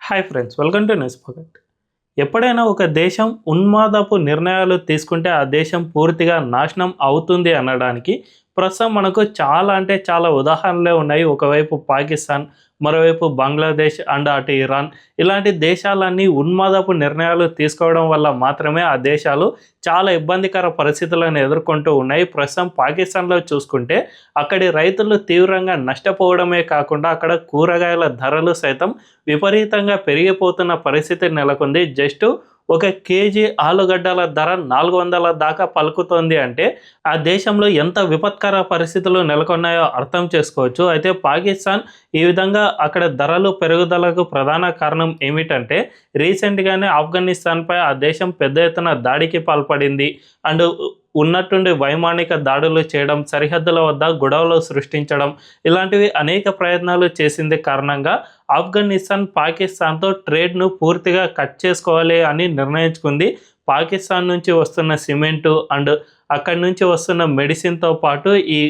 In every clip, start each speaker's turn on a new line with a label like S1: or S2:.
S1: Hi friends, welcome to news pocket. ఎప్పుడైనా ఒక దేశం ఉన్మాదపు నిర్ణయాలు తీసుకుంటే ఆ దేశం పూర్తిగా నాశనం అవుతుంది అనడానికి ప్రస్తుతం మనకు చాలా ఉదాహరణలే ఉన్నాయి. ఒకవైపు పాకిస్తాన్, మరోవైపు బంగ్లాదేశ్ అండ్ అటు ఇరాన్. ఇలాంటి దేశాలన్నీ ఉన్మాదపు నిర్ణయాలు తీసుకోవడం వల్ల మాత్రమే ఆ దేశాలు చాలా ఇబ్బందికర పరిస్థితులను ఎదుర్కొంటూ ఉన్నాయి. ప్రస్తుతం పాకిస్తాన్లో చూసుకుంటే అక్కడి రైతులు తీవ్రంగా నష్టపోవడమే కాకుండా అక్కడ కూరగాయల ధరలు సైతం విపరీతంగా పెరిగిపోతున్న పరిస్థితి నెలకొంది. జస్ట్ ఒక కేజీ ఆలుగడ్డల ధర 400 దాకా పలుకుతోంది అంటే ఆ దేశంలో ఎంత విపత్కర పరిస్థితులు నెలకొన్నాయో అర్థం చేసుకోవచ్చు. అయితే పాకిస్తాన్ ఈ విధంగా అక్కడ ధరలు పెరుగుదలకు ప్రధాన కారణం ఏమిటంటే రీసెంట్గానే ఆఫ్ఘనిస్తాన్పై ఆ దేశం పెద్ద ఎత్తున దాడికి పాల్పడింది. అండ్ ఉన్నట్టుండి వైమానిక దాడులు చేయడం, సరిహద్దుల వద్ద గొడవలు సృష్టించడం, ఇలాంటివి అనేక ప్రయత్నాలు చేసింది కారణంగా ఆఫ్ఘనిస్తాన్ పాకిస్తాన్తో ట్రేడ్ను పూర్తిగా కట్ చేసుకోవాలి అని నిర్ణయించుకుంది. పాకిస్తాన్ నుంచి వస్తున్న సిమెంటు అండ్ అక్కడి నుంచి వస్తున్న మెడిసిన్తో పాటు ఈ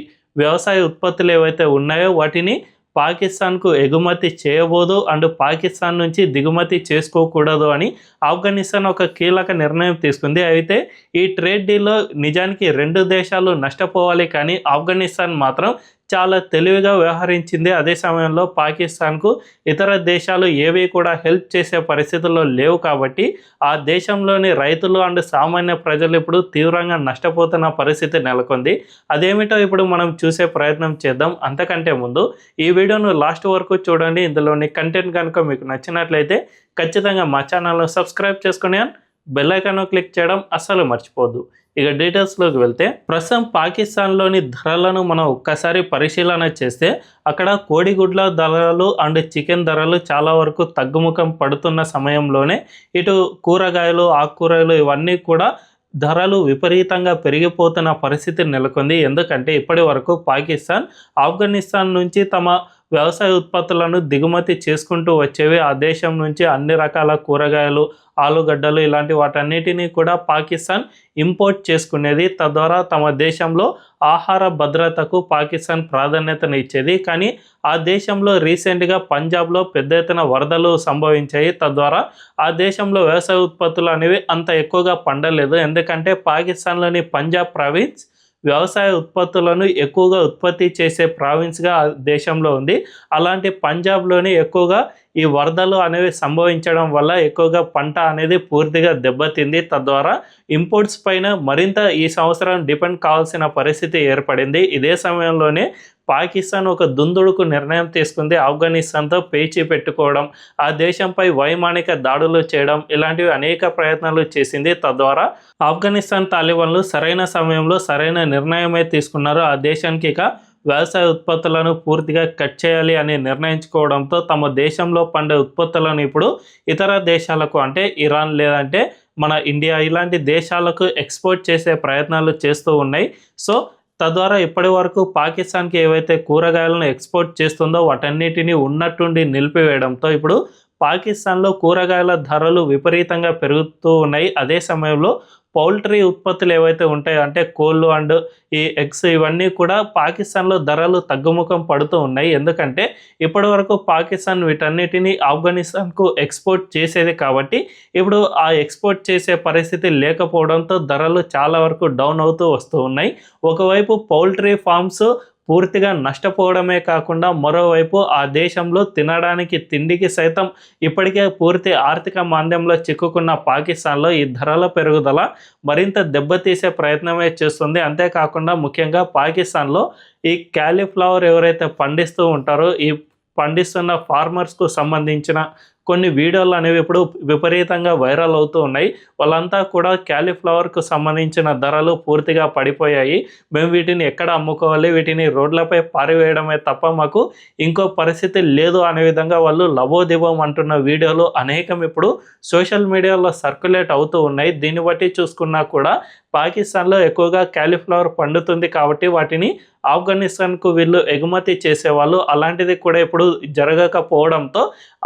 S1: వ్యవసాయ ఉత్పత్తులు ఏవైతే ఉన్నాయో వాటిని పాకిస్తాన్కు ఎగుమతి చేయబోదు అండ్ పాకిస్తాన్ నుంచి దిగుమతి చేసుకోకూడదు అని ఆఫ్ఘనిస్తాన్ ఒక కీలక నిర్ణయం తీసుకుంది. అయితే ఈ ట్రేడ్ డీల్లో నిజానికి రెండు దేశాలు నష్టపోవాలి, కానీ ఆఫ్ఘనిస్తాన్ మాత్రం చాలా తెలివిగా వ్యవహరించింది. అదే సమయంలో పాకిస్తాన్కు ఇతర దేశాలు ఏవి కూడా హెల్ప్ చేసే పరిస్థితుల్లో లేవు కాబట్టి ఆ దేశంలోని రైతులు అండ్ సామాన్య ప్రజలు ఇప్పుడు తీవ్రంగా నష్టపోతున్న పరిస్థితి నెలకొంది. అదేమిటో ఇప్పుడు మనం చూసే ప్రయత్నం చేద్దాం. అంతకంటే ముందు ఈ వీడియోను లాస్ట్ వరకు చూడండి. ఇందులోని కంటెంట్ కనుక మీకు నచ్చినట్లయితే ఖచ్చితంగా మా ఛానల్ను సబ్స్క్రైబ్ చేసుకుని బెల్ ఐకాన్ క్లిక్ చేయడం అస్సలు మర్చిపోద్దు. ఇక డీటెయిల్స్లోకి వెళ్తే ప్రస్తుతం పాకిస్తాన్లోని ధరలను మనం ఒక్కసారి పరిశీలన చేస్తే అక్కడ కోడిగుడ్ల ధరలు అండ్ చికెన్ ధరలు చాలా వరకు తగ్గుముఖం పడుతున్న సమయంలోనే ఇటు కూరగాయలు, ఆకుకూరలు ఇవన్నీ కూడా ధరలు విపరీతంగా పెరిగిపోతున్న పరిస్థితి నెలకొంది. ఎందుకంటే ఇప్పటి వరకు పాకిస్తాన్ ఆఫ్ఘనిస్తాన్ నుంచి తమ వ్యవసాయ ఉత్పత్తులను దిగుమతి చేసుకుంటూ వచ్చేవి. ఆ దేశం నుంచి అన్ని రకాల కూరగాయలు, ఆలుగడ్డలు ఇలాంటి వాటన్నిటినీ కూడా పాకిస్తాన్ ఇంపోర్ట్ చేసుకునేది. తద్వారా తమ దేశంలో ఆహార భద్రతకు పాకిస్తాన్ ప్రాధాన్యతను ఇచ్చేది. కానీ ఆ దేశంలో రీసెంట్గా పంజాబ్లో పెద్ద ఎత్తున వరదలు సంభవించాయి. తద్వారా ఆ దేశంలో వ్యవసాయ ఉత్పత్తులు అనేవి అంత ఎక్కువగా పండలేదు. ఎందుకంటే పాకిస్తాన్లోని పంజాబ్ ప్రావిన్స్ వ్యవసాయ ఉత్పత్తులను ఎక్కువగా ఉత్పత్తి చేసే ప్రావిన్స్గా దేశంలో ఉంది. అలాంటి పంజాబ్లోని ఎక్కువగా ఈ వరదలు అనేవి సంభవించడం వల్ల ఎక్కువగా పంట అనేది పూర్తిగా దెబ్బతింది. తద్వారా ఇంపోర్ట్స్ పైన మరింత ఈ సంవత్సరం డిపెండ్ కావాల్సిన పరిస్థితి ఏర్పడింది. ఇదే సమయంలోనే పాకిస్తాన్ ఒక దుందుడుకు నిర్ణయం తీసుకుంది. ఆఫ్ఘనిస్తాన్తో పేచీ పెట్టుకోవడం, ఆ దేశంపై వైమానిక దాడులు చేయడం, ఇలాంటివి అనేక ప్రయత్నాలు చేసింది. తద్వారా ఆఫ్ఘనిస్తాన్ తాలిబాన్లు సరైన సమయంలో సరైన నిర్ణయమే తీసుకున్నారు. ఆ దేశానికి ఇక వ్యవసాయ ఉత్పత్తులను పూర్తిగా కట్ చేయాలి అని నిర్ణయించుకోవడంతో తమ దేశంలో పండే ఉత్పత్తులను ఇప్పుడు ఇతర దేశాలకు అంటే ఇరాన్ లేదంటే మన ఇండియా ఇలాంటి దేశాలకు ఎక్స్పోర్ట్ చేసే ప్రయత్నాలు చేస్తూ ఉన్నాయి. సో తద్వారా ఇప్పటి వరకు పాకిస్తాన్కి ఏవైతే కూరగాయలను ఎక్స్పోర్ట్ చేస్తుందో వాటన్నిటిని ఉన్నట్టుండి నిలిపివేయడంతో ఇప్పుడు పాకిస్తాన్లో కూరగాయల ధరలు విపరీతంగా పెరుగుతూ ఉన్నాయి. అదే సమయంలో పౌల్ట్రీ ఉత్పత్తులు ఏవైతే ఉంటాయో అంటే కోళ్ళు అండ్ ఈ ఎగ్స్ ఇవన్నీ కూడా పాకిస్తాన్లో ధరలు తగ్గుముఖం పడుతూ ఉన్నాయి. ఎందుకంటే ఇప్పటి వరకు పాకిస్తాన్ వీటన్నిటిని ఆఫ్ఘనిస్తాన్కు ఎక్స్పోర్ట్ చేసేది కాబట్టి ఇప్పుడు ఆ ఎక్స్పోర్ట్ చేసే పరిస్థితి లేకపోవడంతో ధరలు చాలా వరకు డౌన్ అవుతూ వస్తూ ఉన్నాయి. ఒకవైపు పౌల్ట్రీ ఫార్మ్స్ పూర్తిగా నష్టపోవడమే కాకుండా మరోవైపు ఆ దేశంలో తినడానికి తిండికి సైతం ఇప్పటికే పూర్తి ఆర్థిక మాంద్యంలో చిక్కుకున్న పాకిస్తాన్లో ఈ ధరల పెరుగుదల మరింత దెబ్బతీసే ప్రయత్నమే చేస్తుంది. అంతేకాకుండా ముఖ్యంగా పాకిస్తాన్లో ఈ క్యాలీఫ్లవర్ ఎవరైతే పండిస్తూ ఉంటారో ఈ పండిస్తున్న ఫార్మర్స్కు సంబంధించిన కొన్ని వీడియోలు అనేవి ఇప్పుడు విపరీతంగా వైరల్ అవుతూ ఉన్నాయి. వాళ్ళంతా కూడా క్యాలీఫ్లవర్కు సంబంధించిన ధరలు పూర్తిగా పడిపోయాయి, మేము వీటిని ఎక్కడ అమ్ముకోవాలి, వీటిని రోడ్లపై పారివేయడమే తప్ప మాకు ఇంకో పరిస్థితి లేదు అనే విధంగా వాళ్ళు లబోదిబం అంటున్న వీడియోలు అనేకం ఇప్పుడు సోషల్ మీడియాలో సర్క్యులేట్ అవుతూ ఉన్నాయి. దీన్ని బట్టి చూసుకున్నా కూడా పాకిస్తాన్లో ఎక్కువగా క్యాలీఫ్లవర్ పండుతుంది కాబట్టి వాటిని ఆఫ్ఘనిస్తాన్కు వీళ్ళు ఎగుమతి చేసేవాళ్ళు. అలాంటిది కూడా ఇప్పుడు జరగకపోవడంతో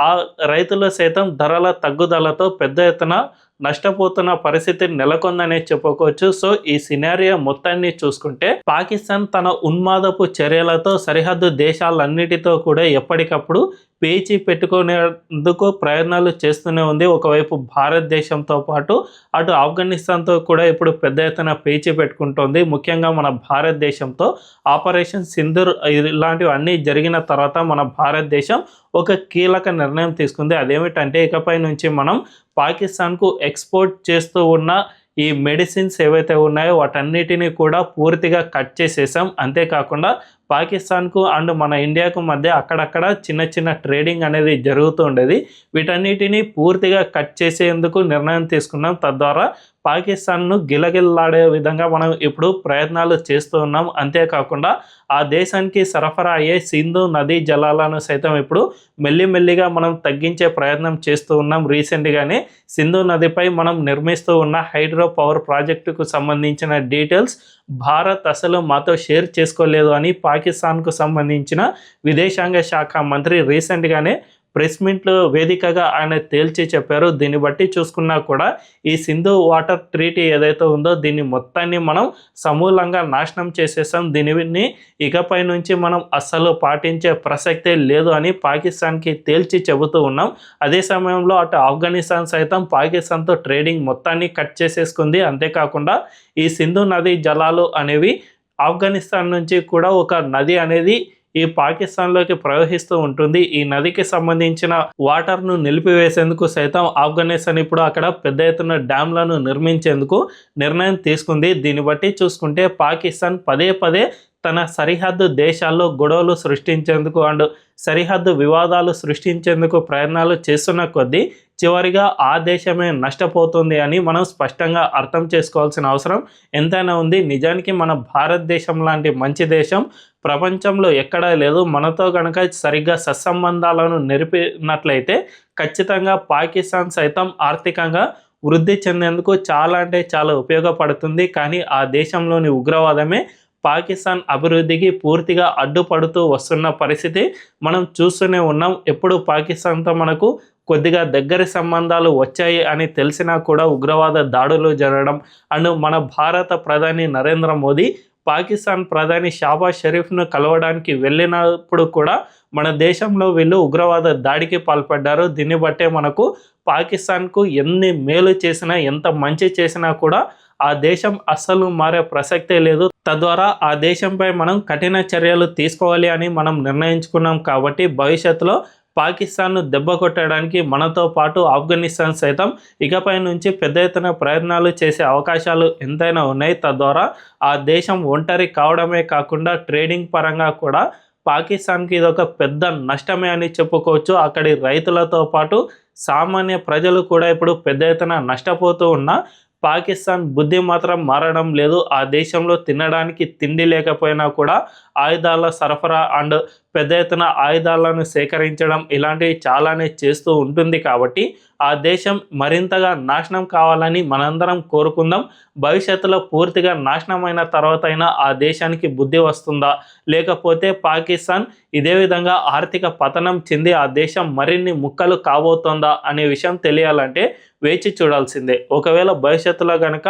S1: ఆ రైతులు సైతం ధరల తగ్గుదలతో పెద్ద ఎత్తున నష్టపోతున్న పరిస్థితి నెలకొందనే చెప్పుకోవచ్చు. సో ఈ సినారియో మొత్తాన్ని చూసుకుంటే పాకిస్తాన్ తన ఉన్మాదపు చర్యలతో సరిహద్దు దేశాలన్నిటితో కూడా ఎప్పటికప్పుడు పేచీ పెట్టుకునేందుకు ప్రయత్నాలు చేస్తూనే ఉంది. ఒకవైపు భారతదేశంతో పాటు అటు ఆఫ్ఘనిస్తాన్‌తో కూడా ఇప్పుడు పెద్ద ఎత్తున పేచీ పెట్టుకుంటోంది. ముఖ్యంగా మన భారతదేశంతో ఆపరేషన్ సింధూర్ ఇలాంటివన్నీ జరిగిన తర్వాత మన భారతదేశం ఒక కీలక నిర్ణయం తీసుకుంది. అదేమిటంటే ఇకపై నుంచి మనం పాకిస్తాన్‌కు ఎక్స్‌పోర్ట్ చేస్తూ ఉన్న ఈ మెడిసిన్స్ ఏవైతే ఉన్నాయో వాటన్నిటిని కూడా పూర్తిగా కట్ చేసేసాం. అంతేకాకుండా పాకిస్తాన్‌కు అండ్ మన ఇండియాకు మధ్య అక్కడక్కడ చిన్న చిన్న ట్రేడింగ్ అనేది జరుగుతూ ఉండేది. వీటన్నిటిని పూర్తిగా కట్ చేసేందుకు నిర్ణయం తీసుకున్నాం. తద్వారా పాకిస్తాన్‌ను గిలగిల్లాడే విధంగా మనం ఇప్పుడు ప్రయత్నాలు చేస్తూ ఉన్నాం. అంతేకాకుండా ఆ దేశానికి సరఫరా అయ్యే సింధు నదీ జలాలను సైతం ఇప్పుడు మెల్లిమెల్లిగా మనం తగ్గించే ప్రయత్నం చేస్తూ ఉన్నాం. రీసెంట్‌గానే సింధు నదిపై మనం నిర్మిస్తూ ఉన్న హైడ్రో పవర్ ప్రాజెక్టుకు సంబంధించిన డీటెయిల్స్ భారత్ అసలు మాతో షేర్ చేసుకోలేదు అని పాకిస్తాన్‌కు సంబంధించిన విదేశాంగ శాఖ మంత్రి రీసెంట్‌గానే ప్రెస్ మీట్లో వేదికగా ఆయన తేల్చి చెప్పారు. దీన్ని బట్టి చూసుకున్నా కూడా ఈ సింధు వాటర్ ట్రీటీ ఏదైతే ఉందో దీన్ని మొత్తాన్ని మనం సమూలంగా నాశనం చేసేసాం. దీనిని ఇకపై నుంచి మనం అస్సలు పాటించే ప్రసక్తే లేదు అని పాకిస్తాన్‌కి తేల్చి చెబుతూ ఉన్నాం. అదే సమయంలో అటు ఆఫ్ఘనిస్తాన్ సైతం పాకిస్తాన్‌తో ట్రేడింగ్ మొత్తాన్ని కట్ చేసేసుకుంది. అంతేకాకుండా ఈ సింధు నదీ జలాలు అనేవి ఆఫ్ఘనిస్తాన్ నుంచి కూడా ఒక నది అనేది ఈ పాకిస్తాన్‌లోకి ప్రవహిస్తూ ఉంటుంది. ఈ నదికి సంబంధించిన వాటర్‌ను నిలిపివేసేందుకు సైతం ఆఫ్ఘనిస్తాన్ ఇప్పుడు అక్కడ పెద్ద ఎత్తున డ్యామ్‌లను నిర్మించేందుకు నిర్ణయం తీసుకుంది. దీన్ని బట్టి చూసుకుంటే పాకిస్తాన్ పదే పదే తన సరిహద్దు దేశాల్లో గొడవలు సృష్టించేందుకు అండ్ సరిహద్దు వివాదాలు సృష్టించేందుకు ప్రయత్నాలు చేస్తున్న కొద్దీ చివరిగా ఆ దేశమే నష్టపోతుంది అని మనం స్పష్టంగా అర్థం చేసుకోవాల్సిన అవసరం ఎంతైనా ఉంది. నిజానికి మన భారతదేశం లాంటి మంచి దేశం ప్రపంచంలో ఎక్కడా లేదు. మనతో కనుక సరిగ్గా సత్సంబంధాలను నెరిపినట్లయితే ఖచ్చితంగా పాకిస్తాన్ సైతం ఆర్థికంగా వృద్ధి చెందేందుకు చాలా అంటే చాలా ఉపయోగపడుతుంది. కానీ ఆ దేశంలోని ఉగ్రవాదమే పాకిస్తాన్ అభివృద్ధికి పూర్తిగా అడ్డుపడుతూ వస్తున్న పరిస్థితి మనం చూస్తూనే ఉన్నాం. ఎప్పుడు పాకిస్తాన్తో మనకు కొద్దిగా దగ్గరి సంబంధాలు వచ్చాయి అని తెలిసినా కూడా ఉగ్రవాద దాడులు జరగడం అండ్ మన భారత ప్రధాని నరేంద్ర మోదీ పాకిస్తాన్ ప్రధాని షాబాజ్ షరీఫ్ను కలవడానికి వెళ్ళినప్పుడు కూడా మన దేశంలో వీళ్ళు ఉగ్రవాద దాడికి పాల్పడ్డారు. దీన్ని బట్టే మనకు పాకిస్తాన్కు ఎన్ని మేలు చేసినా ఎంత మంచి చేసినా కూడా ఆ దేశం అస్సలు మారే ప్రసక్తే లేదు. తద్వారా ఆ దేశంపై మనం కఠిన చర్యలు తీసుకోవాలి అని మనం నిర్ణయించుకున్నాం. కాబట్టి భవిష్యత్తులో పాకిస్తాన్ను దెబ్బ కొట్టడానికి మనతో పాటు ఆఫ్ఘనిస్తాన్ సైతం ఇకపై నుంచి పెద్ద ఎత్తున ప్రయత్నాలు చేసే అవకాశాలు ఎంతైనా ఉన్నాయి. తద్వారా ఆ దేశం ఒంటరి కావడమే కాకుండా ట్రేడింగ్ పరంగా కూడా పాకిస్తాన్కి ఇదొక పెద్ద నష్టమే అని చెప్పుకోవచ్చు. అక్కడి రైతులతో పాటు సామాన్య ప్రజలు కూడా ఇప్పుడు పెద్ద ఎత్తున నష్టపోతూ ఉన్నా పాకిస్తాన్ బుద్ధి మాత్రం మారడం లేదు. ఆ దేశంలో తినడానికి తిండి లేకపోయినా కూడా ఆయుధాల సరఫరా అండ్ పెద్ద ఎత్తున ఆయుధాలను సేకరించడం ఇలాంటివి చాలానే చేస్తూ ఉంటుంది. కాబట్టి ఆ దేశం మరింతగా నాశనం కావాలని మనందరం కోరుకుందాం. భవిష్యత్తులో పూర్తిగా నాశనమైన తర్వాత అయినా ఆ దేశానికి బుద్ధి వస్తుందా, లేకపోతే పాకిస్తాన్ ఇదే విధంగా ఆర్థిక పతనం చెంది ఆ దేశం మరిన్ని ముక్కలు కాబోతోందా అనే విషయం తెలియాలంటే వేచి చూడాల్సిందే. ఒకవేళ భవిష్యత్తులో కనుక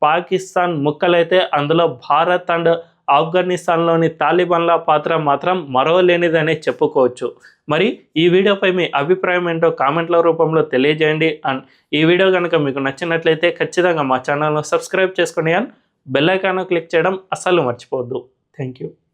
S1: పాకిస్తాన్ ముక్కలైతే అందులో భారత్ అండ్ ఆఫ్ఘనిస్తాన్లోని తాలిబాన్ల పాత్ర మాత్రం మరవలేనిదనే చెప్పుకోవచ్చు. మరి ఈ వీడియోపై మీ అభిప్రాయం ఏంటో కామెంట్ల రూపంలో తెలియజేయండి. అండ్ ఈ వీడియో కనుక మీకు నచ్చినట్లయితే ఖచ్చితంగా మా ఛానల్ను సబ్స్క్రైబ్ చేసుకోండి అండ్ బెల్ ఐకాన్ను క్లిక్ చేయడం అస్సలు మర్చిపోవద్దు. Thank you.